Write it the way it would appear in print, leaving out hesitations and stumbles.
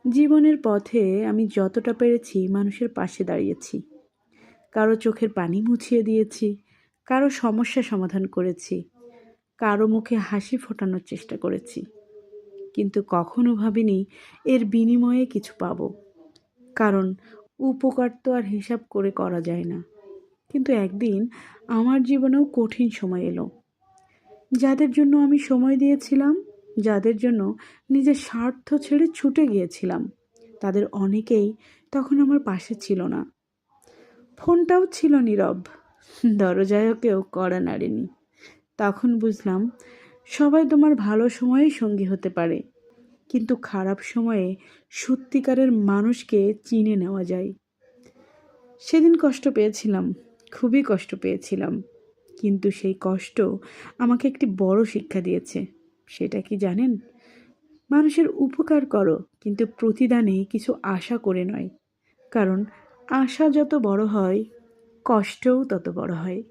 জীবনের পথে আমি যতটা পেরেছি মানুষের পাশে দাঁড়িয়েছি। কারো চোখের পানি মুছিয়ে দিয়েছি, কারো সমস্যা সমাধান করেছি, কারো মুখে হাসি ফোটানোর চেষ্টা করেছি। কিন্তু কখনো ভাবিনি এর বিনিময়ে কিছু পাবো। কারণ উপকার তো আর হিসাব করে করা যায় না। কিন্তু একদিন আমার জীবনেও কঠিন সময় এলো। যাদের জন্য আমি সময় দিয়েছিলাম, যাদের জন্য নিজের স্বার্থ ছেড়ে ছুটে গিয়েছিলাম, তাদের অনেকেই তখন আমার পাশে ছিল না। ফোনটাও ছিল নীরব, দরজায়ও কেউ কড়া নাড়েনি। তখন বুঝলাম, সবাই তোমার ভালো সময়েই সঙ্গী হতে পারে, কিন্তু খারাপ সময়ে সত্যিকারের মানুষকে চিনে নেওয়া যায়। সেদিন কষ্ট পেয়েছিলাম, খুবই কষ্ট পেয়েছিলাম, কিন্তু সেই কষ্ট আমাকে একটি বড় শিক্ষা দিয়েছে। সেটা কি জানেন? মানুষের উপকার করো, কিন্তু প্রতিদানে কিছু আশা করে নয়। কারণ আশা যত বড় হয়, কষ্টও তত বড় হয়।